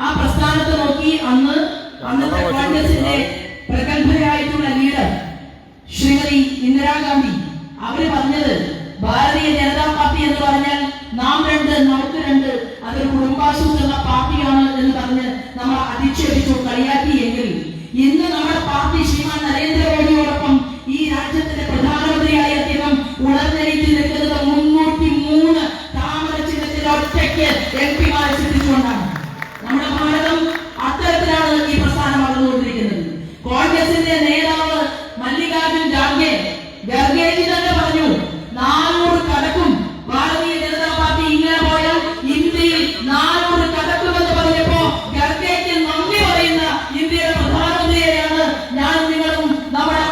ആ പ്രസ്ഥാനത്തെ നോക്കി അന്നത്തെ കോൺഗ്രസിന്റെ പ്രഗത്ഭരായിട്ടുള്ള ലീഡർ ശ്രീമതി ഇന്ദിരാഗാന്ധി അവര് പറഞ്ഞത്, ഭാരതീയ ജനതാ പാർട്ടി എന്ന് പറഞ്ഞാൽ നാം രണ്ട് നമുക്ക് രണ്ട്, അതൊരു കുടുംബാസൂത്രണ പാർട്ടിയാണ് എന്ന് പറഞ്ഞ് നമ്മൾ അധിക്ഷേപിച്ചു കളിയാക്കിയെങ്കിൽ ഇന്ന് നമ്മുടെ പാർട്ടി ശ്രീമാൻ നരേന്ദ്രമോദിയോടൊപ്പം ഈ രാജ്യത്തിന്റെ പ്രധാനമന്ത്രിയായി അദ്ദേഹം ഉണർന്നെഴുതി നിൽക്കുന്നത് 303 താമര ചിഹ്നത്തിൽ ഒറ്റയ്ക്ക് MP-മാരെ സൃഷ്ടിച്ചുകൊണ്ടാണ്. നമ്മുടെ ഭാരതം അത്തരത്തിലാണ് ഈ പ്രസ്ഥാനം വളർന്നുകൊണ്ടിരിക്കുന്നത്. കോൺഗ്രസിന്റെ നേതാവ് മല്ലികാർജുൻ ഖർഗേജി തന്നെ പറഞ്ഞു, 400 കടക്കും ഭാരതീയ ജനതാ പാർട്ടി ഇങ്ങനെ പോയാൽ ഇന്ത്യയിൽ 400 കടക്കുമെന്ന് പറഞ്ഞപ്പോ ഖർഗേജി നന്ദി പറയുന്ന ഇന്ത്യയുടെ പ്രധാനമന്ത്രിയെയാണ് ഞാൻ നിങ്ങളും നമ്മുടെ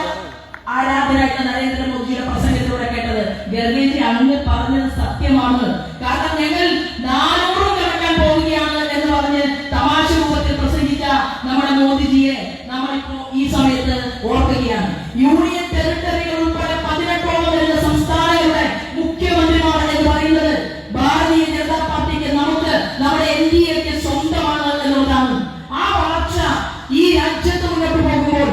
ആരാധനായിട്ടുള്ള നരേന്ദ്രമോദിയുടെ പ്രസംഗത്തിലൂടെ കേട്ടത്. ഖർഗേജി അങ്ങ് പറഞ്ഞത് സത്യമാണ്. കാരണം ഞങ്ങൾ 400 കടക്കാൻ പോവുകയാണ് എന്ന് പറഞ്ഞ് തമാശ രൂപത്തിൽ പ്രസംഗിച്ച നമ്മുടെ മോദിജിയെ നമ്മളിപ്പോ ഈ സമയത്ത് ഓർക്കുകയാണ്. യൂണിയൻ ടെറിട്ടറികൾ ഉൾപ്പെടെ 18ഓളം വരുന്ന സംസ്ഥാനങ്ങളുടെ മുഖ്യമന്ത്രിമാർ എന്ന് പറയുന്നത് ഭാരതീയ ജനതാ പാർട്ടിക്ക് നമുക്ക് നമ്മുടെ NDA-ക്ക് സ്വന്തമാണ് എന്നുള്ളതാണ്. ആ വളർച്ച ഈ രാജ്യത്ത് മുന്നോട്ട് പോകുമ്പോൾ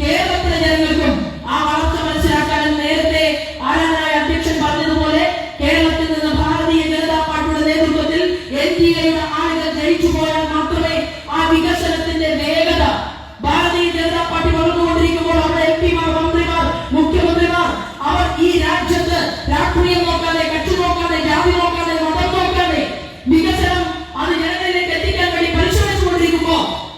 കേരളത്തിലെ ജനങ്ങൾക്കും ആ വളർച്ച മനസ്സിലാക്കാനും നേരത്തെ ആരാധനായ അധ്യക്ഷൻ പറഞ്ഞതുപോലെ കേരളത്തിൽ നിന്ന് ഭാരതീയ ജനതാ പാർട്ടിയുടെ നേതൃത്വത്തിൽ NDA-യുടെ ആളുകൾ ജയിച്ചു പോയാൽ മാത്രമേ ആ വികസനത്തിന്റെ വേഗത ഭാരതീയ ജനതാ പാർട്ടി വളർന്നുകൊണ്ടിരിക്കുമ്പോൾ അവിടെ MP-മാർ, മന്ത്രിമാർ, മുഖ്യമന്ത്രിമാർ അവർ ഈ രാജ്യത്ത് രാഷ്ട്രീയം നോക്കാതെ, കക്ഷി നോക്കാതെ, ജാതി നോക്കാതെ, മതം നോക്കാതെ വികസനം അത് ജനങ്ങളിലേക്ക് എത്തിക്കാൻ വേണ്ടി പരിശ്രമിച്ചുകൊണ്ടിരിക്കുമ്പോ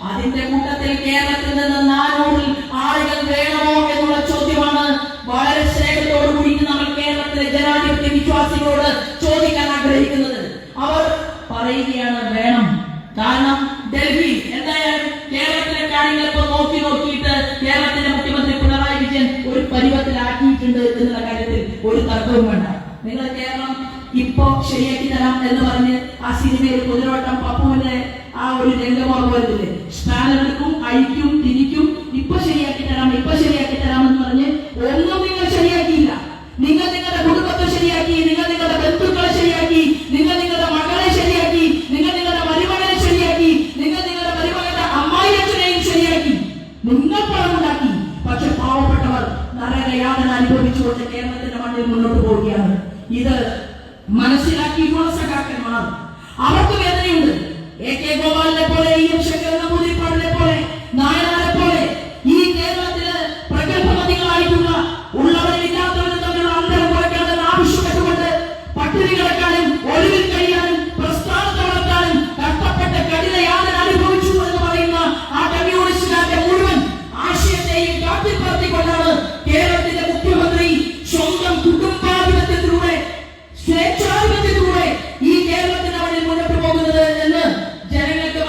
അതിന്റെ കൂട്ടത്തിൽ കേരളത്തിൽ നിന്ന് 400 ആളുകൾ വേണമോ എന്നുള്ള ചോദ്യമാണ് വളരെ സ്നേഹത്തോടുകൂടി നമ്മൾ കേരളത്തിലെ ജനാധിപത്യ വിശ്വാസികളോട് ചോദിക്കാൻ ആഗ്രഹിക്കുന്നത്. അവർ പറയുകയാണ് വേണം. കാരണം ഡൽഹി എന്തായാലും കേരളത്തിലെ കാര്യങ്ങൾ ഇപ്പൊ നോക്കിയിട്ട് കേരളത്തിന്റെ മുഖ്യമന്ത്രി പിണറായി വിജയൻ ഒരു പരുവത്തിലാക്കിയിട്ടുണ്ട് എന്നുള്ള കാര്യത്തിൽ ഒരു തർക്കവും വേണ്ട. നിങ്ങൾ കേരളം ഇപ്പൊ ശരിയാക്കി തരാം എന്ന് പറഞ്ഞ് ആ സിനിമയിൽ കുതിരവട്ടം പപ്പുവിന്റെ ആ ഒരു രംഗമോർ പോലത്തില്ലേ, സ്പാനെടുക്കും, അഴിക്കും, തിരിക്കും, ഇപ്പൊ ശരിയാക്കി തരാം എന്ന് പറഞ്ഞ് ഒന്നും നിങ്ങൾ ശരിയാക്കിയില്ല. നിങ്ങൾ നിങ്ങളുടെ കുടുംബത്തെ ശരിയാക്കി, നിങ്ങൾ നിങ്ങളുടെ ബന്ധുക്കളെ ശരിയാക്കി, നിങ്ങൾ നിങ്ങളുടെ മകളെ ശരിയാക്കി, നിങ്ങൾ നിങ്ങളുടെ മരുമകനെ ശരിയാക്കി, നിങ്ങൾ നിങ്ങളുടെ മരുമകന്റെ അമ്മായിയച്ഛനെയും ശരിയാക്കി. നിങ്ങൾ പണം ഉണ്ടാക്കി. പക്ഷെ പാവപ്പെട്ടവർ നരകയാതന അനുഭവിച്ചുകൊണ്ട് കേരളത്തിന്റെ മണ്ണിൽ മുന്നോട്ട് പോവുകയാണ്. ഇത് മനസ്സിലാക്കിയിട്ടുള്ള സഖാക്കന്മാർ അവർക്ക് വേദനയുണ്ട്. AK ഗോപാലിനെ പോലെ, EM ശങ്കരൻ നമ്പൂതിരിപ്പാടിനെ പോലെ, നായനാരെ പോലെ ഈ കേരളത്തില് പ്രഗത്ഭമതികളായിട്ടുള്ള ഉള്ളവരും ഇല്ലാത്തവരും തമ്മിലുള്ള അന്തരം കുറയ്ക്കാമെന്ന് ആവശ്യപ്പെട്ടുകൊണ്ട് പട്ടിണി കിടക്കാനും ഒളിവിൽ കഴിയാനും പ്രസ്ഥാനത്തെ വളർത്താനും കഷ്ടപ്പെട്ട കഠിനയാതന അനുഭവിച്ചു എന്ന് പറയുന്ന ആ കമ്മ്യൂണിസ്റ്റുകാരുടെ മുഴുവൻ ആശയത്തെയും കാട്ടിപ്പറത്തിക്കൊണ്ടാണ് കേരളത്തിന്റെ മുഖ്യമന്ത്രി സ്വന്തം കുടുംബാധിപത്യത്തിലൂടെ, സ്വേച്ഛാധിപത്യത്തിലൂടെ ഈ കേരളത്തിന്റെ വഴിയിൽ മുന്നോട്ട് പോകുന്നത് എന്ന് ജനങ്ങൾക്ക്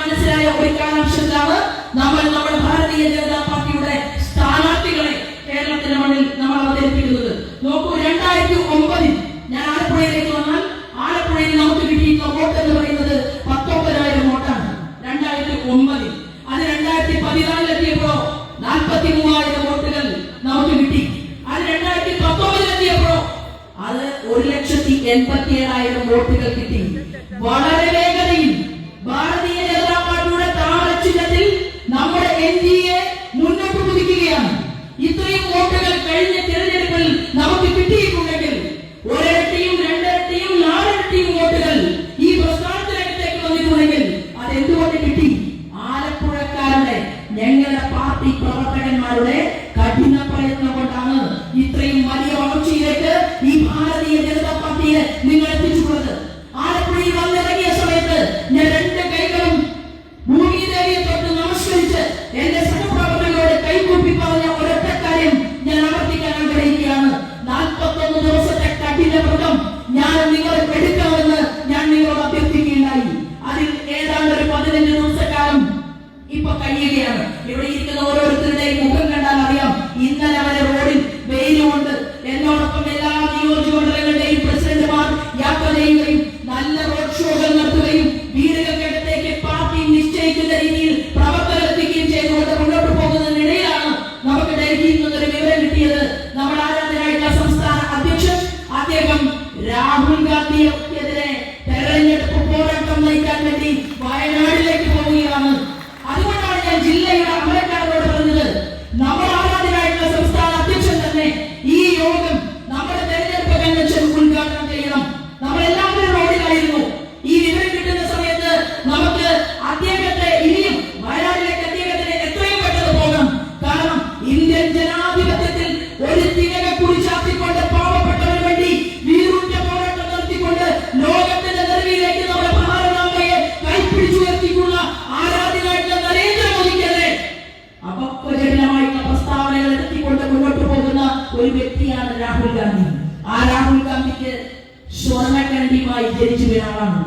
ഒരാളാണ്.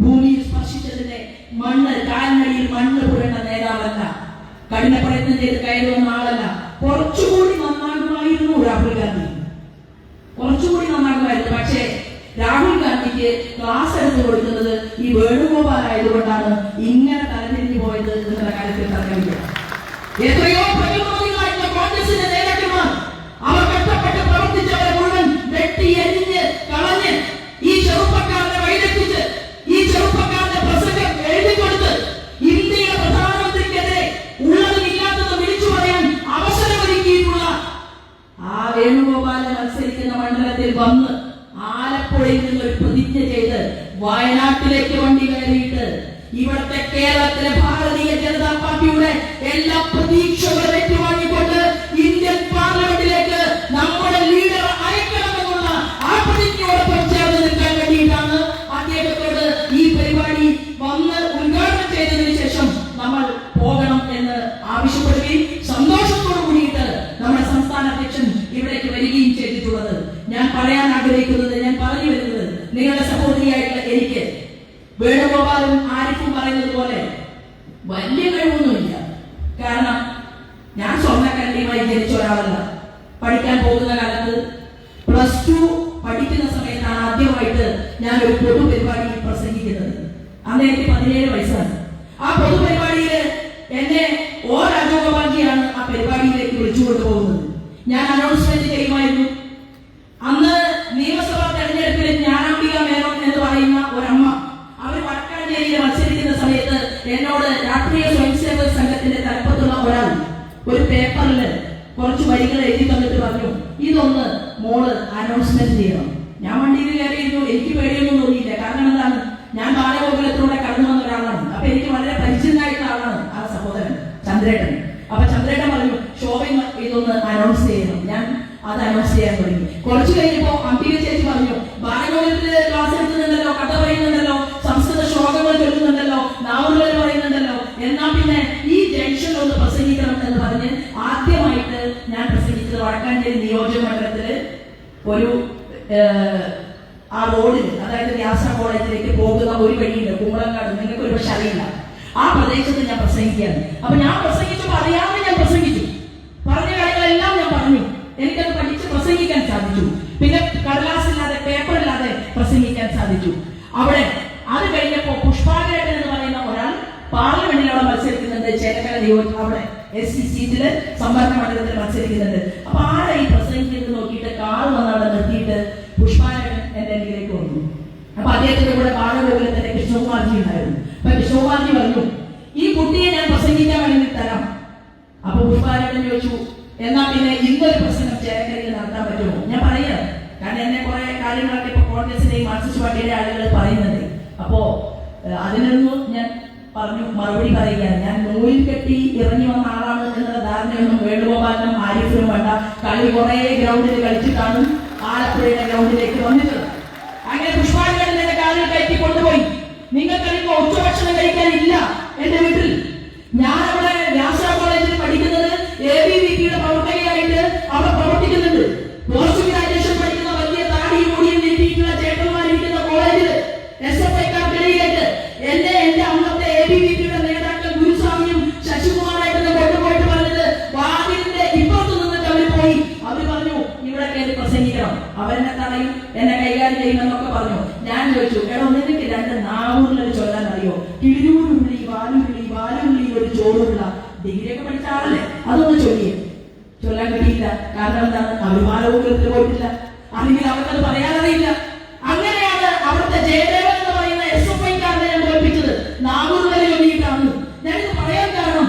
ഭൂമിയിൽ സ്പർശിച്ചതിന്റെ മണ്ണ് കാലിനടിയിൽ മണ്ണ് പുരണ്ട നേതാവല്ല, കഠിന പ്രയത്നം ചെയ്ത് കയറി വന്ന ആളല്ല. കുറച്ചുകൂടി നന്നാകുമായിരുന്നു രാഹുൽ ഗാന്ധി, കുറച്ചുകൂടി നന്നാകുമായിരുന്നു. പക്ഷേ രാഹുൽ ഗാന്ധിക്ക് ക്ലാസ് എടുത്തു കൊടുക്കുന്നത് ഈ വേണുഗോപാൽ ആയതുകൊണ്ടാണ് ഇങ്ങനെ തലതിരിഞ്ഞു പോയത് എന്നുള്ള കാര്യത്തിൽ തർക്കമില്ല. എത്രയോ പ്രതിരോധികളായിട്ടുള്ള കോൺഗ്രസിന്റെ നേതാക്കന്മാർ അവർ കഷ്ടപ്പെട്ട് പ്രവർത്തിച്ചവരെ മുഴുവൻ വെട്ടി എരിഞ്ഞ് കളഞ്ഞ് ഈ ചെറുപ്പക്കാരനെ വഴിതെറ്റിച്ച് ഈ ചെറുപ്പക്കാരന്റെ പ്രസംഗം എഴുതി കൊടുത്ത് ഇന്ത്യയുടെ പ്രധാനമന്ത്രിക്കെതിരെ ഉള്ളതും ഇല്ലാത്തതും വിളിച്ചു പറയാൻ അവസരമൊരുക്കിയിട്ടുള്ള ആ വേണുഗോപാലൻ മത്സരിക്കുന്ന മണ്ഡലത്തിൽ വന്ന് ആലപ്പുഴയിൽ നിന്നൊരു പ്രതിജ്ഞ ചെയ്ത് വയനാട്ടിലേക്ക് വണ്ടി കയറിയിട്ട് ഇവിടുത്തെ കേരളത്തിലെ ഭാരതീയ ജനതാ പാർട്ടിയുടെ എല്ലാ പ്രതീക്ഷകളും ഏറ്റുവാങ്ങിക്കൊണ്ട് ഇന്ത്യൻ പാർലമെന്റിലേക്ക് നമ്മുടെ ലീഡർ അയക്കണമെന്നുള്ള ആ പ്രതിജ്ഞയോടൊപ്പം ചേർന്ന് നിൽക്കാൻ വേണ്ടിയിട്ടാണ് അദ്ദേഹത്തോട് ഈ പരിപാടി വന്ന് ഉദ്ഘാടനം ചെയ്തതിനു ശേഷം നമ്മൾ പോകണം എന്ന് ആവശ്യപ്പെടുകയും സന്തോഷത്തോടു കൂടിയിട്ട് നമ്മുടെ സംസ്ഥാന അധ്യക്ഷൻ ഇവിടേക്ക് വരികയും ചെയ്തിട്ടുള്ളത്. ഞാൻ പറയാൻ ആഗ്രഹിക്കുന്നത്, ഞാൻ പറഞ്ഞു വരുന്നത്, നിങ്ങളുടെ സഹോദരിയായിട്ടുള്ള എനിക്ക് വേണുഗോപാലും ആരിഫും പറയുന്നത് പോലെ വലിയ കഴിവൊന്നുമില്ല. കാരണം ഞാൻ സ്വർണ്ണക്കല്ലിയുമായി ജനിച്ച ഒരാളല്ല. പഠിക്കാൻ പോകുന്ന കാലത്ത് +2 പഠിക്കുന്ന സമയത്താണ് ആദ്യമായിട്ട് ഞാൻ ഒരു പൊതുപരിപാടി പ്രസംഗിക്കുന്നത്. അന്ന് എനിക്ക് 17 വയസ്സാണ്. ആ പൊതുപരിപാടിയിൽ എന്നെ രാജഗോപാൽജിയാണ് ആ പരിപാടിയിലേക്ക് വിളിച്ചുകൊണ്ട് പോകുന്നത്. ഞാൻ അനൗൺസ്മെന്റ് ചെയ്യുമായിരുന്നു. അന്ന് നിയമസഭാ തെരഞ്ഞെടുപ്പിൽ ജ്ഞാനാംബിക മേനോൻ എന്ന് പറയുന്ന ഒരമ്മ അവർ വടക്കാഞ്ചേരിയിൽ മത്സരിക്കുന്ന സമയത്ത് എന്നോട് രാഷ്ട്രീയ സ്വയംസേവക സംഘത്തിന്റെ തലപ്പത്തുള്ള ഒരാൾ ഒരു പേപ്പറിൽ കുറച്ച് വരികൾ എഴുതി തന്നിട്ട് പറഞ്ഞു, ഇതൊന്ന് മോള് അനൗൺസ്മെന്റ് ചെയ്യണം. ഞാൻ വണ്ടിയിൽ കയറിയിരുന്നു. എനിക്ക് പേടിയൊന്നും തോന്നിയില്ല. കാരണം എന്താണ്, ഞാൻ ബാലഗോകുലത്തിലൂടെ കടന്നു വന്ന ഒരാളാണ്. അപ്പൊ എനിക്ക് വളരെ പരിചിതനായിട്ടുള്ള ആളാണ് ആ സഹോദരൻ ചന്ദ്രേട്ടൻ. അപ്പൊ ചന്ദ്രേട്ടൻ പറഞ്ഞു, ശോഭൻ ഇതൊന്ന് അനൗൺസ് ചെയ്യണം. ഞാൻ അത് അനൗൺസ് ചെയ്യാൻ തുടങ്ങി. കുറച്ചു കഴിഞ്ഞപ്പോ അംബിക ചേച്ചി പറഞ്ഞു, ബാലഗോകുലത്തില് ക്ലാസ് എടുക്കുന്നുണ്ടല്ലോ, കഥ പറയുന്നുണ്ടല്ലോ, സംസ്കൃത ശ്ലോകങ്ങൾ ചൊല്ലുന്നുണ്ടല്ലോ, നാവുകൾ പറയുന്നുണ്ടല്ലോ, എന്നാ പിന്നെ ഈ ജംഗ്ഷനിൽ ഒന്ന് പ്രസംഗിക്കണം എന്ന് പറഞ്ഞ് ആദ്യമായിട്ട് ഞാൻ പ്രസംഗിച്ചത് വടക്കാഞ്ചേരി നിയോജക മണ്ഡലത്തില് ഒരു ആ റോഡിൽ, അതായത് വ്യാസ കോളേജിലേക്ക് പോകുന്ന ഒരു വഴിയുണ്ട്, കുമ്പളങ്ങാട്. നിങ്ങൾക്ക് ഒരു പക്ഷെ അറിയില്ല. ആ പ്രദേശത്ത് ഞാൻ പ്രസംഗിക്കുകയാണ്. അപ്പൊ ഞാൻ പ്രസംഗിച്ചപ്പോൾ അറിയാതെ ഞാൻ പ്രസംഗിച്ചു. പറഞ്ഞ കാര്യങ്ങളെല്ലാം ഞാൻ പറഞ്ഞു. എനിക്കത് പഠിച്ച് പ്രസംഗിക്കാൻ സാധിച്ചു. പിന്നെ കടലാസില്ലാതെ പേപ്പറില്ലാതെ പ്രസംഗിക്കാൻ സാധിച്ചു. അവിടെ അത് കഴിഞ്ഞപ്പോ പുഷ്പാകരൻ എന്ന് പറയുന്ന ഒരാൾ പാർലമെന്റിൽ അവിടെ മത്സരിക്കുന്നുണ്ട്. ചേലക്കര നിയോജക അവിടെ SC സീറ്റില് സംവരണ മണ്ഡലത്തിൽ മത്സരിക്കുന്നുണ്ട്. അപ്പൊ ആരെ ഈ പ്രസംഗിക്കുന്നത് നോക്കിയിട്ട് കാർ വന്ന് അവിടെ നിർത്തിയിട്ട് പുഷ്പാകരൻ എന്റെ അരികിലേക്ക് വന്നു. അപ്പൊ അദ്ദേഹത്തിന്റെ കൂടെ ബാലഗോകുലത്തിന്റെ കൃഷ്ണകുമാർജി ഉണ്ടായിരുന്നു. അപ്പൊ കൃഷ്ണകുമാർജി പറഞ്ഞു, ഈ കുട്ടിയെ ഞാൻ പ്രസംഗിക്കാൻ വേണ്ടി തരാം. അപ്പൊ പുഷ്പാകരൻ ചോദിച്ചു, എന്നാ പിന്നെ ഇന്നൊരു പ്രസംഗം ചേലക്കരയിൽ നടത്താൻ പറ്റുമോ? ഞാൻ പറയാം, കാരണം എന്നെ കുറെ കാര്യങ്ങളൊക്കെ ഇപ്പൊ കോൺഗ്രസിന്റെയും മാർക്സിസ്റ്റ് പാർട്ടിയുടെ ആളുകൾ പറയുന്നുണ്ട്. അപ്പോ അതിനൊന്നും ഞാൻ പറഞ്ഞു മറുപടി പറയുകയാണ്. ഞാൻ നൂലിൽ കെട്ടി ഇറങ്ങി വന്ന ആളാണ് എന്നുള്ള ധാരണയൊന്നും വേണുഗോപാലിനും ആരിഫിനും വേണ്ട. കളി കുറെ ഗ്രൗണ്ടിൽ കളിച്ചിട്ടാണ് ആലപ്പുഴയുടെ ഗ്രൗണ്ടിലേക്ക് വന്നിട്ടുള്ളത്. അങ്ങനെ പുഷ്പാകരൻ എന്റെ കാലിൽ കയറ്റി കൊണ്ടുപോയി. നിങ്ങൾക്കറിയുമ്പോ ഉച്ചഭക്ഷണം കഴിക്കാനില്ല എന്റെ വീട്ടിൽ. ഞാൻ അവിടെ വ്യാസ കോളേജിൽ പഠിക്കുന്നത് ABVP-യുടെ പ്രവർത്തകയായിട്ട് അവിടെ പ്രവർത്തിക്കുന്നുണ്ട്. പോസ്റ്റ് ഗ്രാജുവേഷൻ പഠിക്കുന്ന വലിയ താടിയും കൂടിയും നീട്ടിയിട്ടുള്ള ചേട്ടന്മാരിരിക്കുന്ന കോളേജിൽ SFI-ക്കാർക്കിടയിലേക്ക് എന്റെ അന്നത്തെ ABVP-യുടെ നേതാക്കൾ ഗുരുസ്വാമിയും ശശികുമാറായിട്ട് കൊണ്ടുപോയിട്ട് പറഞ്ഞത്, വാതിലിന്റെ ഇപ്പുറത്ത് നിന്നിട്ട് അവർ പോയി. അവർ പറഞ്ഞു, ഇവിടെ കയറി പ്രസംഗിക്കണം, അവരെന്നെ തടയും, എന്നെ കൈകാര്യം ചെയ്യുമെന്നൊക്കെ പറഞ്ഞു. ഞാൻ ചോദിച്ചു, എടോ നിനക്ക് 2 നാവൂറിലൊരു ചൊല്ലാൻ അറിയോ? കിഴിയൂരുള്ളി വാലുള്ളി വാലുള്ളി ഒരു ചോറുള്ള. ഡിഗ്രിയൊക്കെ പഠിച്ച ആളല്ലേ, അതൊന്നും ചൊല്ലാൻ കഴിയില്ല. കാരണം എന്താണ്, അവർ ബാലഗോകുലത്തിൽ പോയിട്ടില്ല, അല്ലെങ്കിൽ അവർക്കത് പറയാനറിയില്ല. അങ്ങനെയാണ് അവിടുത്തെ ജയദേവൻ എന്ന് പറയുന്ന SFI-ക്കാരനെ ഞാൻ തോൽപ്പിച്ചത്. നാവൂർ വരെ ചൊല്ലിയിട്ടാണ്. ഞാനിത് പറയാൻ കാരണം,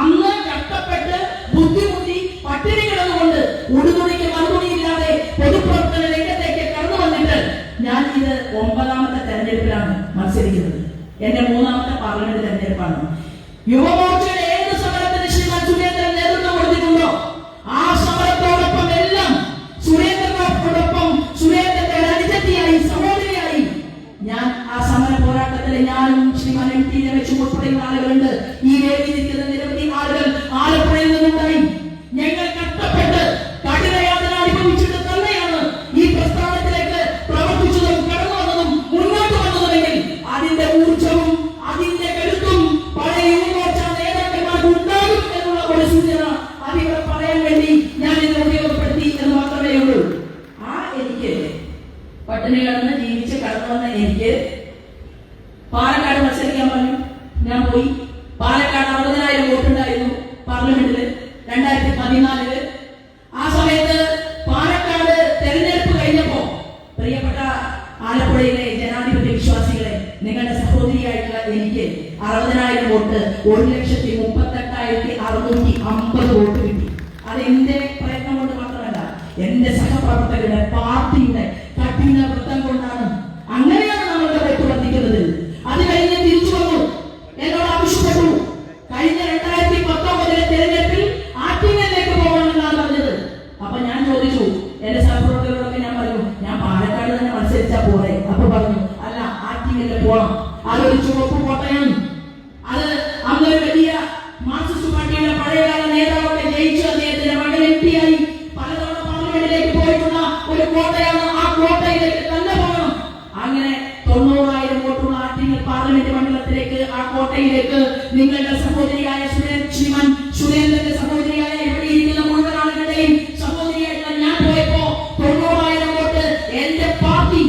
അന്ന് കഷ്ടപ്പെട്ട് ബുദ്ധിമുട്ടി പട്ടിണി കിടന്നുകൊണ്ട് ഉടുതുണിക്ക് മറുതുണിയില്ലാതെ പൊതുപ്രവർത്തന രംഗത്തേക്ക് കടന്നു വന്നിട്ട് ഞാൻ ഇത് 9ാമത്തെ തെരഞ്ഞെടുപ്പിലാണ് മത്സരിക്കുന്നത്. എന്റെ 3ാമത്തെ പാർലമെന്റ് തെരഞ്ഞെടുപ്പാണ്. യുവമോർച്ചയുടെ ഏത് സമരത്തിന് ശ്രീമാൻ സുരേന്ദ്രൻ നേതൃത്വം കൊടുത്തിട്ടുണ്ടോ ആ സമരത്തോടൊപ്പം എല്ലാം സുരേന്ദ്രനോടൊപ്പം സുരേന്ദ്രന്റെ അനുജത്തിയായി സഹോദരിയായി ഞാൻ ആ സമര പോരാട്ടത്തിൽ ഞാനും ശ്രീമാൻ MT രമേശും ഉൾപ്പെടെയുള്ള ആളുകളുണ്ട്. ഈ വേദിയിൽ നിൽക്കുന്ന നിരവധി ആളുകൾ ആലപ്പുഴയിൽ നിന്നുണ്ടായി. ഞങ്ങൾ കഷ്ടപ്പെട്ട് കഠിനയാതന അനുഭവിച്ചിട്ട് തന്നെയാണ് ഈ പ്രസ്ഥാനത്തിലേക്ക് പ്രവർത്തിച്ചതും കടന്നു വന്നതും മുന്നോട്ട് വന്നതും. ഞാൻ പോയി. പാലക്കാട് 60,000 വോട്ടുണ്ടായിരുന്നു പാർലമെന്റില് 2014. ആ സമയത്ത് പാലക്കാട് തെരഞ്ഞെടുപ്പ് കഴിഞ്ഞപ്പോ പ്രിയപ്പെട്ട ആലപ്പുഴയിലെ ജനാധിപത്യ വിശ്വാസികളെ, നിങ്ങളുടെ സഹോദരിയായിട്ടുള്ള എനിക്ക് 60,000 വോട്ട് 1,38,650 വോട്ട് കിട്ടി. അത് എന്റെ പ്രയത്നം കൊണ്ട് മാത്രമല്ല, എന്റെ സഹപ്രവർത്തകരുടെ പാർട്ടിയുടെ കഠിന വൃത്തം കൊണ്ടാണ്. അങ്ങനെയാണ് നമ്മളുടെ വോട്ട് വർദ്ധിക്കുന്നത്. അത് കഴിഞ്ഞ് തിരിച്ചു വന്നു, എന്നോട് ആവശ്യപ്പെട്ടു കഴിഞ്ഞ 2019 തെരഞ്ഞെടുപ്പിൽ ആറ്റിങ്ങലിലേക്ക് പോകണമെന്നാണ് പറഞ്ഞത്. അപ്പൊ ഞാൻ ചോദിച്ചു, എന്റെ സഹപ്രവർത്തകരോടൊക്കെ ഞാൻ പറഞ്ഞു, ഞാൻ പാലക്കാട് തന്നെ മത്സരിച്ചാ പോരെ? അപ്പൊ പറഞ്ഞു, അല്ല, ആറ്റിങ്ങലിൽ പോകണം. അതൊരു ചുവപ്പ് കോട്ടയാണ്. അത് അന്നൊരു വലിയ മാർക്സിസ്റ്റ് പാർട്ടിയുടെ പഴയകാല നേതാവൊക്കെ ജയിച്ചു അദ്ദേഹത്തിന്റെ മകൻ MP ആയി പലതവണ പാർലമെന്റിലേക്ക് പോയിട്ടുള്ള ഒരു കോട്ടയാണ്. ആ കോട്ടയിലേക്ക് തന്നെ പോകണം. അങ്ങനെ 90,000 വോട്ടുള്ള ആറ്റിങ്ങൽ പാർലമെന്റ് മണ്ഡലത്തിലേക്ക്, ആ കോട്ടയിലേക്ക് നിങ്ങളുടെ സഹോദരിയായ ശ്രീമാൻ സുരേന്ദ്രന്റെ സഹോദരിയായ ഇവിടെ ഇരിക്കുന്ന മുഴുവൻ ആളുകളുടെയും സഹോദരിയായിട്ടുള്ള ഞാൻ പോയപ്പോ 90,000 വോട്ട് എന്റെ പാർട്ടി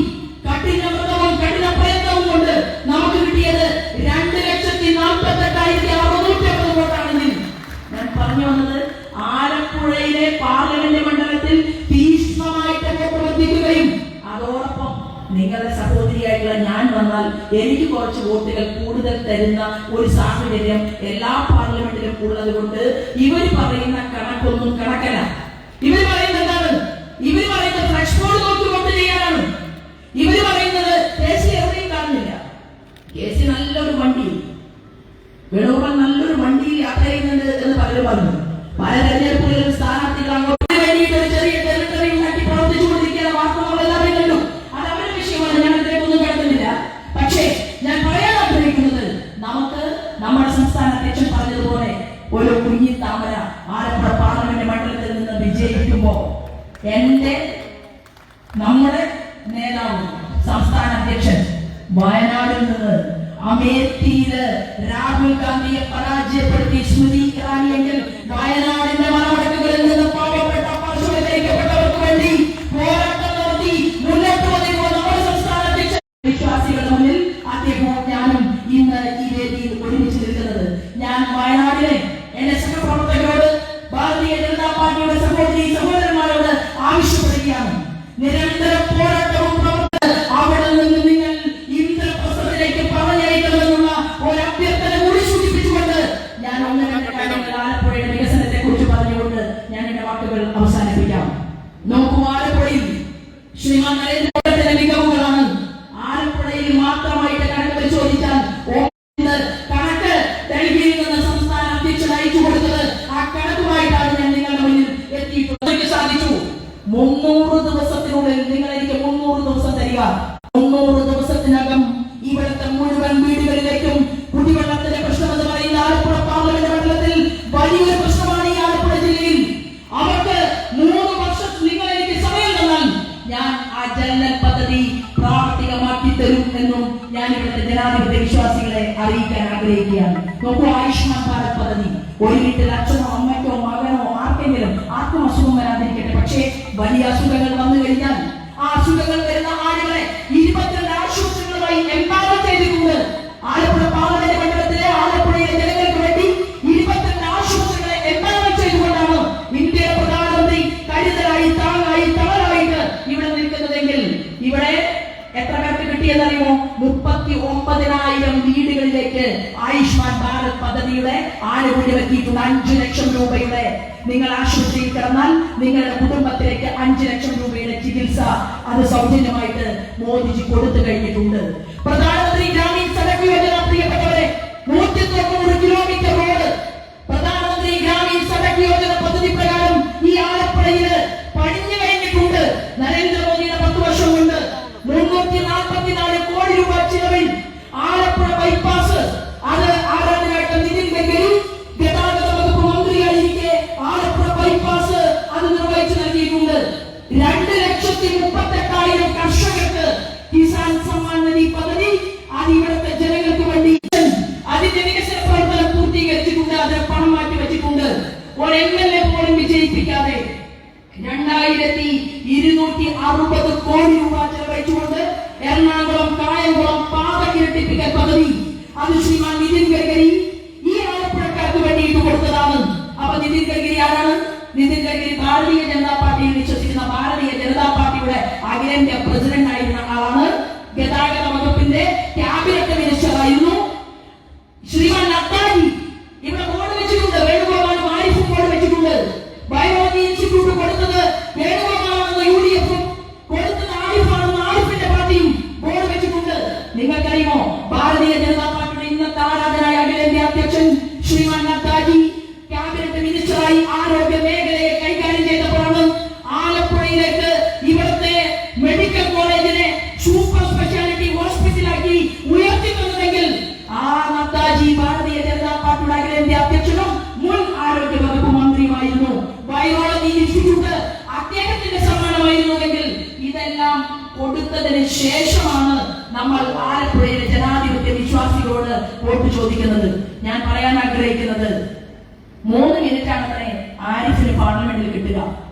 കഠിനവ്രതവും കഠിന പ്രയത്നവും കൊണ്ട് നമുക്ക് കിട്ടിയത് 2,48,650 വോട്ടാണെങ്കിൽ, ഞാൻ പറഞ്ഞു വന്നത് ആലപ്പുഴയിലെ പാർലമെന്റ് മണ്ഡലത്തിൽ തീക്ഷ്ണമായിട്ട് വോട്ട് വർദ്ധിക്കുകയും അതോടൊപ്പം നിങ്ങളുടെ സഹോദരിയായിട്ടുള്ള ഞാൻ വന്നാൽ എനിക്ക് കുറച്ച് വോട്ടുകൾ കൂടുതൽ തരുന്ന ഒരു സാഹചര്യം എല്ലാ പാർലമെന്റിലും ഉള്ളത് കൊണ്ട് ഇവർ പറയുന്ന കണക്കൊന്നും കണക്കല്ല. ഇവർ പറയുന്നത് എന്താണ്? ഇവർ പറയുന്നത് ഫ്ലക്സ് ബോർഡ് നോക്കി വോട്ട് ചെയ്യാനാണ്. ഇവർ പറയുന്നത് കേസി എവിടെയും കാണുന്നില്ല. കേസി നല്ലൊരു വണ്ടി, വേണുഗോപാൽ നല്ലൊരു വണ്ടിയിൽ യാത്ര ചെയ്യുന്നുണ്ട് എന്ന് പലരും പറഞ്ഞു. പല തെരഞ്ഞെടുപ്പുകളിലും സ്ഥാനാർത്ഥികൾ അങ്ങോട്ട് വേണ്ടിയിട്ട് ഒരു ചെറിയ ടെറിട്ടറി ഉണ്ടാക്കി പ്രവർത്തിച്ചുകൊണ്ടിരിക്കുന്ന വാർത്ത നമ്മളെല്ലാവരും കണ്ടു. അത് അവരുടെ വിഷയമാണ്, ഞാൻ ഇതിലേക്കൊന്നും കിടക്കുന്നില്ല. പക്ഷേ ഞാൻ പറയാൻ ആഗ്രഹിക്കുന്നത്, നമുക്ക് നമ്മുടെ സംസ്ഥാന അധ്യക്ഷൻ പറഞ്ഞതുപോലെ ഒരു കുഞ്ഞി താമര ആലപ്പുഴ പാർലമെന്റ് മണ്ഡലത്തിൽ നിന്ന് വിജയിക്കുമ്പോ നമ്മുടെ നേതാവ് സംസ്ഥാന അധ്യക്ഷൻ വയനാടിൽ നിന്ന് അമേത്തിയില് രാഹുൽ ഗാന്ധിയെ പരാജയപ്പെടുത്തി സ്മൃതി ഇറാനിയെങ്കിൽ വയനാടിന്റെ മലമടക്കുകളിൽ നിന്ന് പാവപ്പെട്ട പാർശ്വവൽക്കരിക്കപ്പെട്ടവർക്ക് വേണ്ടി പോരാട്ടം നടത്തി മുന്നോട്ട് വന്നിരുന്ന നമ്മുടെ സംസ്ഥാന അധ്യക്ഷൻ വിശ്വാസികളുടെ മുന്നിൽ അദ്ദേഹവും ഞാനും ഇന്ന് ഈ വേദിയിൽ ഒരുമിച്ച് നിൽക്കുന്നത്. ഞാൻ വയനാടിനെ എന്റെ സഹപ്രവർത്തകരോട്, ഭാരതീയ ജനതാ പാർട്ടിയുടെ സഹോദരന്മാരോട് ആവശ്യപ്പെടുകയാണ്. നിരന്തര പോരാട്ടവും അവിടെ നിന്ന് നിങ്ങൾ ഇന്ദ്രപ്രസ്ഥത്തിലേക്ക് പറഞ്ഞയക്കണമെന്നുള്ള ഒരു അഭ്യർത്ഥന കൂടി സൂചിപ്പിച്ചുകൊണ്ട് ഞാൻ ആലപ്പുഴയുടെ വികസനത്തെ കുറിച്ച് പറഞ്ഞുകൊണ്ട് ഞാൻ എന്റെ വാക്കുകൾ അവസാനിപ്പിക്കാം. നോക്കൂ, ആലപ്പുഴയിൽ ശ്രീമാൻ നരേന്ദ്രമോദിയുടെ മികവുകളാണ്. ആലപ്പുഴയിൽ മാത്രമായിട്ട് കണക്ക് പരിശോധിച്ചാൽ കണക്ക് ഡൽഹിയിൽ നിന്ന് സംസ്ഥാന അധ്യക്ഷൻ അയച്ചു കൊടുത്തത് ആ കണക്കുമായിട്ടാണ് ഞാൻ നിങ്ങളുടെ മുന്നിൽ എത്തിയിട്ടുള്ളത്. സാധിച്ചു 300 ദിവസത്തിനുള്ളിൽ നിങ്ങൾ എനിക്ക് 300 ദിവസം തരിക. 300 ദിവസത്തിനകം ഇവിടുത്തെ മുഴുവൻ വീടുകളിലേക്കും കുടിവെള്ളത്തിന്റെ പ്രശ്നമെന്ന് പറയുന്ന ആലപ്പുഴ പാർലമെന്റ് മണ്ഡലത്തിൽ വലിയൊരു പ്രശ്നമാണ് ഈ ആലപ്പുഴ ജില്ലയിൽ. അവർക്ക് 3 വർഷം നിങ്ങൾ എനിക്ക് സമയം തന്നാൽ ഞാൻ ആ ജനറൽ പദ്ധതി പ്രാവർത്തികമാക്കി തരും എന്നും ഞാൻ ഇവിടുത്തെ ജനാധിപത്യ വിശ്വാസികളെ അറിയിക്കാൻ ആഗ്രഹിക്കുകയാണ്. നോക്കൂ, ആയുഷ്മാൻ ഭാരത് പദ്ധതി, ഒരു വീട്ടിൽ അച്ഛനോ അമ്മയ്ക്കോ മകനോ ആർക്കും അസുഖം വരാതിരിക്കട്ടെ, പക്ഷേ വലിയ അസുഖങ്ങൾ വന്നു കഴിഞ്ഞാൽ ആ അസുഖങ്ങൾ വരുന്ന ആളുകളെ 22 ആശുപത്രികളുമായി എംപവർ ചെയ്തിട്ടുണ്ട്. ആലപ്പുഴ പാർലമെന്റ് മണ്ഡലത്തിലെ ആലപ്പുഴയിലെ ജനങ്ങൾക്ക് വേണ്ടി 22 ആശുപത്രികളെ എംപവർ ചെയ്തുകൊണ്ടാണ് ഇന്ത്യയുടെ പ്രധാനമന്ത്രി കരുതലായി താങ്ങായി തളരായിട്ട് ഇവിടെ നിൽക്കുന്നതെങ്കിൽ ഇവിടെ എത്ര പേർക്ക് കിട്ടിയെന്നറിയുമോ? 39,000 വീടുകളിലേക്ക് ആയുഷ്മാൻ ഭാരത് പദ്ധതിയുടെ ആനുകൂല്യം എത്തിയിട്ടുണ്ട്. 5 ലക്ഷം രൂപയുടെ, നിങ്ങൾ ആശുപത്രിയിൽ കിടന്നാൽ നിങ്ങളുടെ കുടുംബത്തിലേക്ക് 5 ലക്ഷം രൂപയുടെ ചികിത്സ അത് സൗജന്യമായിട്ട് മോദിജി കൊടുത്തു കഴിഞ്ഞിട്ടുണ്ട്. പ്രധാനമന്ത്രി ഗ്രാമീൺ സഡക് യോജന, പ്രിയപ്പെട്ടവരെ, 190 കിലോമീറ്റർ റോഡ് പ്രധാനമന്ത്രി ഗ്രാമീൺ സഡക് യോജന പദ്ധതി പ്രകാരം ഈ ആലപ്പുഴയിൽ പണിഞ്ഞു കഴിഞ്ഞിട്ടുണ്ട്. നരേന്ദ്രമോദിയുടെ 10 വർഷം കൊണ്ട് 344 കോടി രൂപ ചിലവിൽ ആലപ്പുഴ ബൈപ്പാസ്, അത് ആരാധനായിട്ട് നിതിൻ ഗഡ്കരി ഗതാഗത വകുപ്പ് മന്ത്രിയായിരിക്കെ ആലപ്പുഴ ബൈപ്പാസ് അത് നിർവഹിച്ചു നൽകിയിട്ടുണ്ട്. 2,38,000 കർഷകർക്ക് കിസാൻ സമ്മാൻ നിധി പദ്ധതി അത് ഇവിടുത്തെ ജനങ്ങൾക്ക് വേണ്ടി അതിന്റെ വികസന പ്രവർത്തനം പൂർത്തീകരിച്ചിട്ടുണ്ട്. അത് പണം മാറ്റി വെച്ചിട്ടുണ്ട്. ഒരു MLA പോലും വിജയിപ്പിക്കാതെ 2,260 കോടി രൂപ ചെലവഴിച്ചുകൊണ്ട് എറണാകുളം കായംകുളം പാത ഇരട്ടിപ്പിക്കൽ പദ്ധതി അത് ശ്രീമാൻ നിതിൻ ഗഡ്കരി ഭാരതീയ ജനതാ പാർട്ടിയിൽ വിശ്വസിക്കുന്ന ഭാരതീയ ജനതാ പാർട്ടിയുടെ അഖിലേന്ത്യാ പ്രസിഡന്റ് ആയിരുന്ന ആളാണ്. ഗതാഗത വകുപ്പിന്റെ ക്യാബിനറ്റ് മിനിസ്റ്റർ ആയിരുന്നു ശ്രീമാൻ നദ്ദാജി. ഇവിടെ ബോർഡ് വെച്ചിട്ടുണ്ട്, വേണുഗോപാലും ആരിഫും ബോർഡ് വെച്ചിട്ടുണ്ട്. ബയോളജി ഇൻസ്റ്റിറ്റ്യൂട്ട് കൊടുത്തത് വേണുഗോപാലാണെന്ന് UDF-ഉം കൊടുത്തത് ആരിഫാണെന്ന് ആരിഫിന്റെ പാർട്ടിയും ബോർഡ് വെച്ചിട്ടുണ്ട്. നിങ്ങൾക്കറിയുമോ ഭാരതീയ ജനതാ പാർട്ടിയുടെ ഇന്നത്തെ ആരാധനായ അഖിലേന്ത്യാ അധ്യക്ഷൻ ശ്രീമാൻ നദ്ദാജി ക്യാബിനറ്റ് മിനിസ്റ്ററായി ആരോഗ്യ മേഖലയെ കൈകാര്യം ചെയ്തപ്പോഴാണ് ആലപ്പുഴയിലേക്ക് ഇവിടുത്തെ മെഡിക്കൽ കോളേജിനെ സൂപ്പർ സ്പെഷ്യാലിറ്റി ഹോസ്പിറ്റലാക്കി ഉയർത്തിത്തന്നതെങ്കിൽ ആ നദ്ദാജി ഭാരതീയ ജനതാ പാർട്ടിയുടെ അഖിലേന്ത്യാ അധ്യക്ഷനും മുൻ ആരോഗ്യ വകുപ്പ് മന്ത്രിയുമായിരുന്നു. ബയോളജി ഇൻസ്റ്റിറ്റ്യൂട്ട് അദ്ദേഹത്തിന്റെ സമ്മാനമായിരുന്നുവെങ്കിൽ ഇതെല്ലാം കൊടുത്തതിന് ശേഷമാണ് നമ്മൾ ആലപ്പുഴയിലെ ജനാധിപത്യ വിശ്വാസികളോട് വോട്ട് ചോദിക്കുന്നത്. ഞാൻ പറയാൻ ആഗ്രഹിക്കുന്നത് 3 മിനിറ്റാണ് ആരിഫിന് പാർലമെന്റിൽ കിട്ടുക.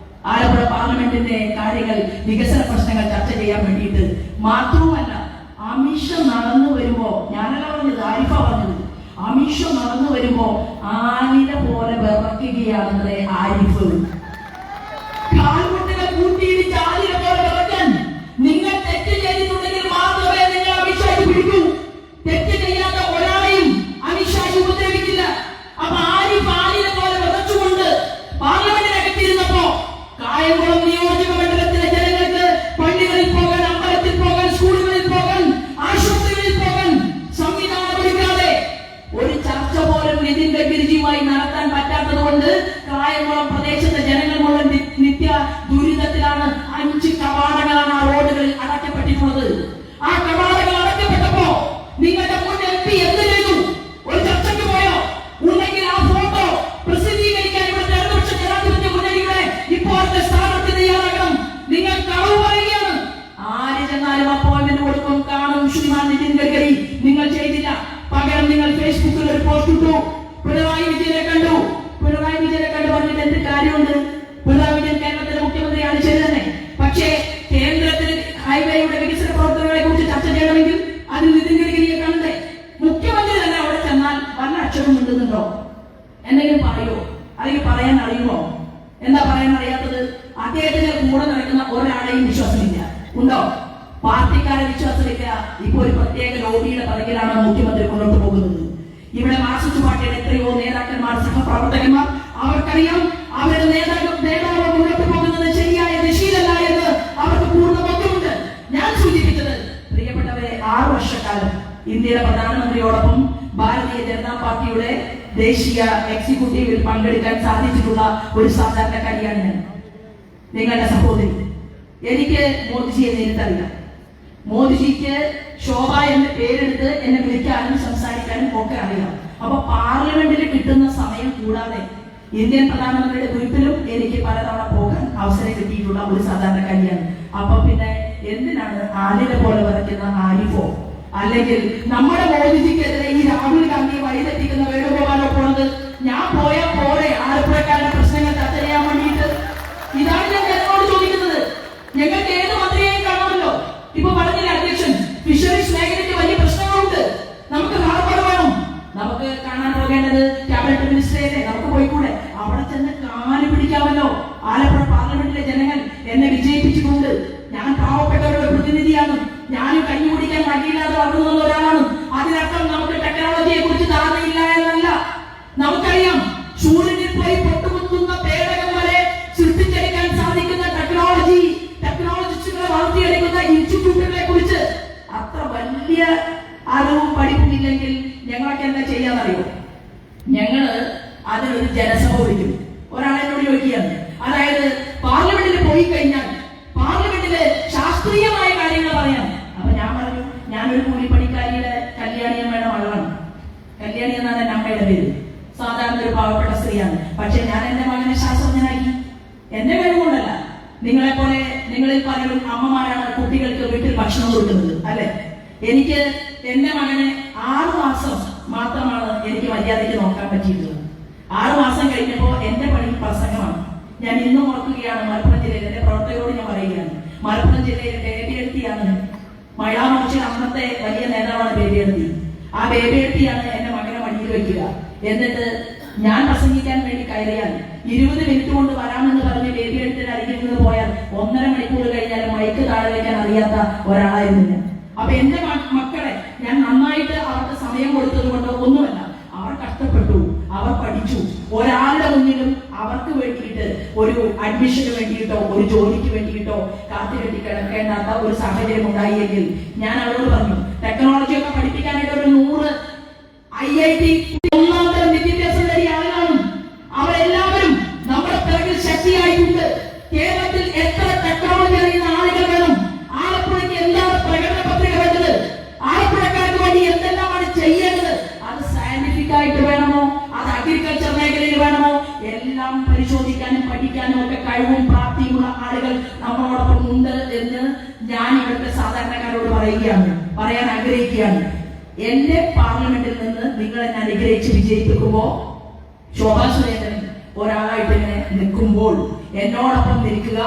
ആലപ്പുഴ പാർലമെന്റിന്റെ കാര്യങ്ങൾ, വികസന പ്രശ്നങ്ങൾ ചർച്ച ചെയ്യാൻ വേണ്ടിയിട്ട് മാത്രവുമല്ല, അമിഷ നടന്നു വരുമ്പോ, ഞാനല്ല പറഞ്ഞത്, ആരിഫ പറഞ്ഞത്, അമിഷ നടന്നു വരുമ്പോ ആലില പോലെ വിറക്കുകയാണെന്നേ ആരിഫ്. കാൽമുട്ടിനെ കൂട്ടിയിടിച്ച് ആലില പോലെ വിറക്കാൻ. നിങ്ങൾ തെറ്റ് ചെയ്തിട്ടുണ്ടെങ്കിൽ മാത്രമേ നിങ്ങൾ അമിത്ഷാജി പിടിക്കൂ. തെറ്റ് ചെയ്യാത്ത ഒരാളെയും അമിത്ഷാജി ഉപദ്രവിക്കില്ല. അപ്പൊ ആരിഫ് ആലില പോലെ വിറച്ചുകൊണ്ട് പാർലമെന്റിനകത്തിരുന്നപ്പോ കായംകുളം നിയോജക മണ്ഡലത്തിലെ ജനങ്ങൾക്ക് പള്ളികളിൽ പോകാൻ, അമ്പലത്തിൽ പോകാൻ, സ്കൂളുകളിൽ പോകാൻ, ആശുപത്രികളിൽ പോകാൻ സംവിധാനമൊരുക്കാതെ ഒരു ചർച്ച പോലും നിതിൻ ഗഡ്കരിജിയുമായി നടത്താൻ പറ്റാത്തത് കൊണ്ട് കായംകുളം പ്രദേശത്തെ ജനങ്ങൾ മുഴുവൻ നിത്യ ദുരിതത്തിലാണ്. 5 കവാടങ്ങളാണ് ആ റോഡുകളിൽ അടയ്ക്കപ്പെട്ടിട്ടുള്ളത്. ആ കവാടങ്ങൾ അടയ്ക്കപ്പെട്ടപ്പോ നിങ്ങളുടെ മുൻ MP എന്ത് ചെയ്തു? ഒരു ചർച്ചയ്ക്ക് പോയോ? ഉണ്ടെങ്കിൽ ആ ഫോട്ടോ പ്രസിദ്ധീകരിക്കാൻ ഇവിടുത്തെ ഇടതുപക്ഷ ജനാധിപത്യ മുന്നണിയുടെ ഇപ്പോഴത്തെ സ്ഥാനത്ത് തയ്യാറാകണം. നിങ്ങൾ കളവ് പറയുകയാണ്. ആര് ചെന്നാലും അപ്പോയിന്റ്മെന്റ് കൊടുക്കും, കാണും ശ്രീമാൻ നിതിൻ ഗഡ്കരി. നിങ്ങൾ ചെയ്തില്ല. പകരം നിങ്ങൾ ഫേസ്ബുക്കിൽ ഒരു പോസ്റ്റ് ഇട്ടു, പിണറായി വിജയനെ കണ്ടു. പിണറായി വിജയനെ കണ്ടു പറഞ്ഞിട്ട് എന്ത് കാര്യമുണ്ട്? പിണറായി വിജയൻ കേരളത്തിലെ മുഖ്യമന്ത്രിയാണ്, ശരി തന്നെ. പക്ഷേ കേന്ദ്രത്തിൽ ഹൈവേയുടെ വികസന പ്രവർത്തനങ്ങളെ കുറിച്ച് ചർച്ച ചെയ്യണമെങ്കിൽ അതിൽ നിതിൻ ഗഡ്കരിയെ കാണണ്ടേ? മുഖ്യമന്ത്രി തന്നെ അവിടെ ചെന്നാൽ വല്ല അക്ഷരം മിണ്ടുന്നുണ്ടോ? എന്തെങ്കിലും പറയോ? അല്ലെങ്കിൽ പറയാൻ അറിയുമോ? എന്താ പറയാൻ അറിയാത്തത്? അദ്ദേഹത്തിന് കൂടെ നടക്കുന്ന ഒരാളെയും വിശ്വാസമില്ല. ഉണ്ടോ? പാർട്ടിക്കാരെ വിശ്വാസമില്ല. ഇപ്പൊ ഒരു പ്രത്യേക ലോബിയുടെ പിറകിലാണ് മുഖ്യമന്ത്രി മുന്നോട്ട് പോകുന്നത്. ഇവിടെ മാർക്സിസ്റ്റ് പാർട്ടിയുടെ എത്രയോ നേതാക്കന്മാർ, സഹപ്രവർത്തകന്മാർ, അവർക്കറിയാം അവരുടെ നേതാവ് മുന്നോട്ട് പോകുന്നത് ശരിയായ ദിശയിലല്ല എന്ന് അവർക്ക് പൂർണ്ണ ബോധ്യമുണ്ട്. ഞാൻ സൂചിപ്പിച്ചത്, പ്രിയപ്പെട്ടവരെ, 6 വർഷക്കാലം ഇന്ത്യയുടെ പ്രധാനമന്ത്രിയോടൊപ്പം ഭാരതീയ ജനതാ പാർട്ടിയുടെ ദേശീയ എക്സിക്യൂട്ടീവിൽ പങ്കെടുക്കാൻ സാധിച്ചിട്ടുള്ള ഒരു സാധാരണക്കാരിയാണ് ഞാൻ, നിങ്ങളുടെ സഹോദരി. എനിക്ക് മോദിജിയെ നേരിട്ടറിയാം. മോദിജിക്ക് ശോഭ എന്ന പേരെടുത്ത് എന്നെ വിളിക്കാനും സംസാരിക്കാനും ഒക്കെ അറിയാം. അപ്പൊ പാർലമെന്റിൽ കിട്ടുന്ന സമയം കൂടാതെ ഇന്ത്യൻ പ്രധാനമന്ത്രിയുടെ ഗ്രൂപ്പിലും എനിക്ക് പലതവണ പോകാൻ അവസരം കിട്ടിയിട്ടുള്ള ഒരു സാധാരണക്കാരിയാണ്. അപ്പൊ പിന്നെ എന്തിനാണ് ആലില പോലെ വിറയ്ക്കുന്ന ആരിഫോ അല്ലെങ്കിൽ നമ്മുടെ മോദിജിക്കെതിരെ ഈ രാഹുൽ ഗാന്ധി വഴിതെറ്റിക്കുന്ന വേണുഗോപാലോ പോണത്? ഞാൻ പോയാൽ പോരെ ആലപ്പുഴക്കാരുടെ പ്രശ്നങ്ങൾ ചർച്ച ചെയ്യാൻ വേണ്ടിയിട്ട്? ഇതാണ് ഞാൻ ജനങ്ങളോട് ചോദിക്കുന്നത്. ഞങ്ങൾക്ക് ഏത് മന്ത്രിയെയും കാണാമല്ലോ. ഇപ്പൊ പറഞ്ഞില്ല അധ്യക്ഷൻ, ഫിഷറീസ് മേഖലയ്ക്ക് വലിയ പ്രശ്നങ്ങളുണ്ട്. നമുക്ക് ഹാർബർ വേണം. നമുക്ക് കാണാൻ പോകേണ്ടത് ക്യാബിനറ്റ് മിനിസ്റ്ററെ. നമുക്ക് പോയിക്കൂടെ? അവിടെ ചെന്ന് കാല് പിടിക്കാമല്ലോ. ആലപ്പുഴ പാർലമെന്റിലെ ജനങ്ങൾ എന്നെ വിജയിപ്പിച്ചിട്ടുണ്ട്. ഞാൻ പാവപ്പെട്ടവരുടെ പ്രതിനിധിയാണ്. ഞാനും കഞ്ഞി കുടിക്കാൻ വഴിയില്ലാതെ വളർന്നു വന്ന ഒരാളാണ്. അതിനർത്ഥം നമുക്ക് ടെക്നോളജിയെ കുറിച്ച് ധാരണയില്ല എന്നല്ല. നമുക്കറിയാം, സൂര്യനിൽ പോയി പൊട്ടുകുത്തുന്ന പേടകം വരെ സൃഷ്ടിച്ചെടുക്കാൻ സാധിക്കുന്ന ടെക്നോളജിസ്റ്റുകളെ വളർത്തിയെടുക്കുന്ന ഇൻസ്റ്റിറ്റ്യൂട്ടുകളെ കുറിച്ച് അത്ര വലിയ അറിവും പഠിപ്പുമില്ലെങ്കിൽ ഞങ്ങളൊക്കെ എന്താ ചെയ്യാന്നറിയോ? ഞങ്ങള് അതിനൊരു ജനസഭ വിളിക്കും. ഒരാളെന്നോട് ചോദിക്കുകയാണ്, അതായത് പാർലമെന്റിൽ പോയി കഴിഞ്ഞാൽ പാർലമെന്റില് ശാസ്ത്രീയമായ കാര്യങ്ങൾ പറയാം. അപ്പൊ ഞാൻ പറഞ്ഞു, ഞാനൊരു കൂലിപ്പണിക്കാരിയുടെ കല്യാണിയമ്മയുടെ മകളാണ്. കല്യാണി എന്നാണ് എന്റെ അമ്മയുടെ പേര്. സാധാരണ ഒരു പാവപ്പെട്ട സ്ത്രീയാണ്. പക്ഷെ ഞാൻ എന്റെ മകനെ ശാസ്ത്രജ്ഞനാക്കി. എന്റെ കഴിവുകൊണ്ടല്ല. നിങ്ങളെപ്പോലെ നിങ്ങളിൽ പലരും അമ്മമാരാണ് കുട്ടികൾക്ക് വീട്ടിൽ ഭക്ഷണം കൊടുക്കുന്നത്, അല്ലെ? എനിക്ക് എന്റെ മകനെ 6 മാസം മാത്രമാണ് എനിക്ക് മര്യാദയ്ക്ക് നോക്കാൻ പറ്റിയിട്ടുള്ളത്. 6 മാസം കഴിഞ്ഞപ്പോ എന്റെ പണി പ്രസംഗമാണ്. ഞാൻ ഇന്നും ഓർക്കുകയാണ്, മലപ്പുറം ജില്ലയിൽ എന്റെ പ്രവർത്തകരോട് ഞാൻ പറയുകയാണ്, മലപ്പുറം ജില്ലയിൽ ബേബിയെടുത്തിയാണ് മഴാമോർച്ച അന്നത്തെ വലിയ നേതാവാണ് ബേബിയെടുത്തി. ആ ബേബിയെടുത്തിയാണ് എന്റെ മകനെ വണ്ടിയിൽ വെക്കുക. എന്നിട്ട് ഞാൻ പ്രസംഗിക്കാൻ വേണ്ടി കയറിയാൽ 20 മിനിറ്റ് കൊണ്ട് വരാമെന്ന് പറഞ്ഞ് വേദിയെടുത്തിന് അരികിൽ പോയാൽ 1.5 മണിക്കൂർ കഴിഞ്ഞാൽ മൈക്ക് താഴെ വയ്ക്കാൻ അറിയാത്ത ഒരാളായിരുന്നു ഞാൻ. അപ്പൊ എന്റെ മക്കളെ ഞാൻ നന്നായിട്ട് അവർക്ക് സമയം കൊടുത്തത് കൊണ്ട് ഒന്നുമല്ല, അവർ കഷ്ടപ്പെട്ടു, അവർ പഠിച്ചു. ഒരാളുടെ മുന്നിലും അവർക്ക് വേണ്ടിയിട്ട് ഒരു അഡ്മിഷന് വേണ്ടിയിട്ടോ ഒരു ജോലിക്ക് വേണ്ടിയിട്ടോ കാത്തുകെട്ടി കിടക്കേണ്ടാത്ത ഒരു സാഹചര്യം ഉണ്ടായില്ലെങ്കിൽ ഞാൻ അവരോട് പറഞ്ഞു, ടെക്നോളജി ഒക്കെ പഠിപ്പിക്കാനായിട്ട് ഒരു 100 IIT ഒന്നാം തരം വിദ്യാഭ്യാസം നേടിയ ആളുകളാണ്. അവരെല്ലാവരും നമ്മുടെ പിറകിൽ ശക്തിയായിട്ടുണ്ട്. കേരളത്തിൽ എത്ര ടെക്നോളജി അറിയുന്ന ആളുകൾ വേണം? ആലപ്പുഴയ്ക്ക് എന്താണ് പ്രകടന പത്രിക വേണ്ടത്? ആലപ്പുഴക്കാർക്ക് വേണ്ടി എന്തെല്ലാമാണ് ചെയ്യേണ്ടത്? അത് സയന്റിഫിക് ആയിട്ട് വേണമോ, അത് അഗ്രികൾച്ചർ മേഖലയിൽ വേണമോ, എല്ലാം പരിശോധിക്കാനും പഠിക്കാനും ഒക്കെ കഴിവും പ്രാപ്തിയുമുള്ള ആളുകൾ നമ്മളോടൊപ്പം ഉണ്ട് എന്ന് ഞാൻ ഇവിടുത്തെ സാധാരണക്കാരോട് പറയാൻ ആഗ്രഹിക്കുകയാണ്. എന്റെ പാർലമെന്റിൽ നിന്ന് നിങ്ങൾ എന്നെ അനുഗ്രഹിച്ച് വിജയിപ്പിക്കുമ്പോ ശോഭാ സുരേന്ദ്രൻ ഒരാളായിട്ട് ഇങ്ങനെ നിൽക്കുമ്പോൾ എന്നോടൊപ്പം നിൽക്കുക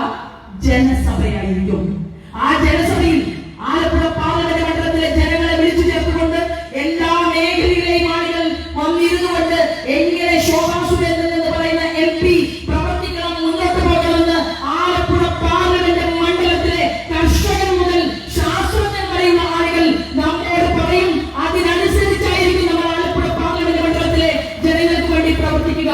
ജനസഭയായിരിക്കും. ആ ജനസഭയിൽ ആലപ്പുഴ പാർലമെന്റ് മണ്ഡലത്തിലെ ജനങ്ങളെ വിളിച്ചു ചേർത്തുകൊണ്ട് എല്ലാ മേഖലയിലെയും ആളുകൾ വന്നിരുന്നുകൊണ്ട് എങ്ങനെ ശോഭാ സുരേന്ദ്രൻ എന്ന് പറയുന്ന MP പ്രവർത്തിക്കണം, മുന്നോട്ട് പോകണമെന്ന് ആലപ്പുഴ പാർലമെന്റ് മണ്ഡലത്തിലെ കർഷകൻ മുതൽ ശാസ്ത്രജ്ഞൻ വരെയുള്ള ആളുകൾ നമ്മോട് പറയും. അതിനനുസരിച്ചായിരിക്കും നമ്മൾ ആലപ്പുഴ പാർലമെന്റ് മണ്ഡലത്തിലെ ജനങ്ങൾക്ക് വേണ്ടി പ്രവർത്തിക്കുക.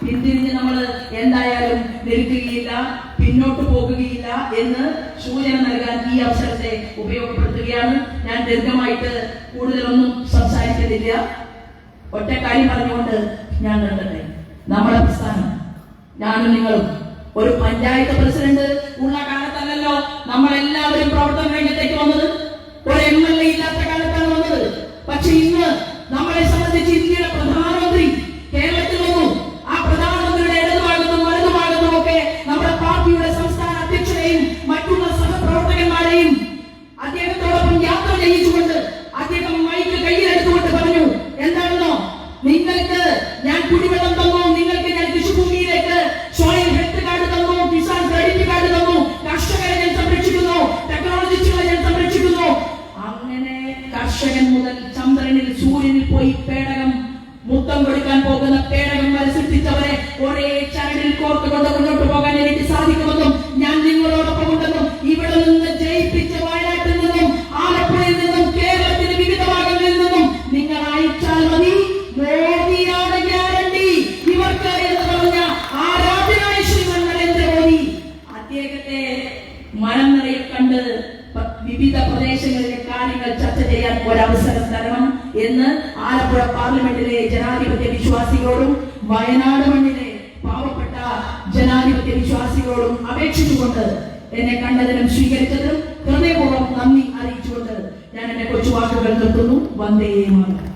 പിന്തിരിഞ്ഞ് നമ്മൾ എന്തായാലും നിൽക്കുകയില്ല, പിന്നോട്ട് പോകുകയില്ല എന്ന് സൂചന നൽകാൻ ഈ അവസരത്തെ ഉപയോഗപ്പെടുത്തുകയാണ്. ഞാൻ ദീർഘമായിട്ട് കൂടുതലൊന്നും സംസാരിക്കുന്നില്ല. ഒറ്റ കാര്യം പറഞ്ഞുകൊണ്ട് ഞാൻ നിർത്തട്ടെ. നമ്മുടെ പ്രസ്ഥാനം, ഞാനും നിങ്ങളും ഒരു പഞ്ചായത്ത് പ്രസിഡന്റ് ഉള്ള കാലത്തല്ലല്ലോ നമ്മളെല്ലാവരും പ്രവർത്തന രംഗത്തേക്ക് വന്നത്. ഒരു MLA ഇല്ലാത്ത കാലത്താണ് വന്നത്. പക്ഷെ ഇന്ന് നമ്മളെ സംബന്ധിച്ച് ഇന്ത്യയുടെ പ്രധാനമന്ത്രി കേരളത്തിൽ വന്നു. ആ പ്രധാനമന്ത്രിയുടെ ഇടതുഭാഗത്തും വലതുഭാഗത്തും ഒക്കെ നമ്മുടെ പാർട്ടിയുടെ സംസ്ഥാന അധ്യക്ഷനെയും മറ്റുള്ള സഹപ്രവർത്തകന്മാരെയും അദ്ദേഹത്തോടൊപ്പം യാത്ര ചെയ്യിച്ചുകൊണ്ട് അദ്ദേഹം മൈക്ക് കയ്യിലെടുത്തുകൊണ്ട് പറഞ്ഞു, എന്താണെന്നോ, നിങ്ങൾക്ക് ഞാൻ കുടിവെള്ളം തന്നു, നിങ്ങൾക്ക് ഞാൻ കൃഷിഭൂമിയിലേക്ക് സോയിൽ ഹെൽത്ത് കാർഡ് തന്നു, കിസാൻ ക്രെഡിറ്റ് കാർഡ് തന്നു, കർഷകരെ ഞാൻ സംരക്ഷിക്കുന്നു, ടെക്നോളജിസ്റ്റുകളെ ഞാൻ സംരക്ഷിക്കുന്നു. അങ്ങനെ കർഷകൻ മുതൽ ചന്ദ്രനിൽ സൂര്യനിൽ പോയി പേടകം മുത്തം കൊടുക്കാൻ പോകുന്ന പേടകം വരെ സൃഷ്ടിച്ചവരെ ഒരേ ചരടിൽ കോർത്തുകൊണ്ട് മുന്നോട്ട് പോകാൻ എനിക്ക് സാധിക്കുമെന്നും ഞാൻ നിങ്ങളോടൊപ്പം ഉണ്ടെന്നും ഇവിടെ നിന്ന് ജയിപ്പിച്ച വയനാട്ടിൽ നിന്നും ആലപ്പുഴയിൽ നിന്നും കേരളത്തിന്റെ വിവിധ ഭാഗങ്ങളിൽ നിന്നും നിങ്ങൾ അയച്ചാൽ മതി. മോദിയാണ് ഗ്യാരണ്ടി ഇവർക്ക് എന്ന് പറഞ്ഞ ആരാധനായ ശ്രീമാൻ നരേന്ദ്രമോദി അദ്ദേഹത്തെ മനം നിറയെ കണ്ട് വിവിധ പ്രദേശങ്ങളിലെ കാര്യങ്ങൾ ചർച്ച ചെയ്യാൻ ഒരവസരം തരണം എന്ന് ആലപ്പുഴ പാർലമെന്റിലെ ജനാധിപത്യ വിശ്വാസികളോടും വയനാട് മണ്ണിലെ പാവപ്പെട്ട ജനാധിപത്യ വിശ്വാസികളോടും അപേക്ഷിച്ചുകൊണ്ട് എന്നെ കണ്ടതിനും സ്വീകരിച്ചതിനും ഹൃദയപൂർവ്വം നന്ദി അറിയിച്ചുകൊണ്ട് ഞാൻ എന്റെ കൊച്ചു വാക്കുകൾ നിർത്തുന്നു. വന്ദേ മാതരം.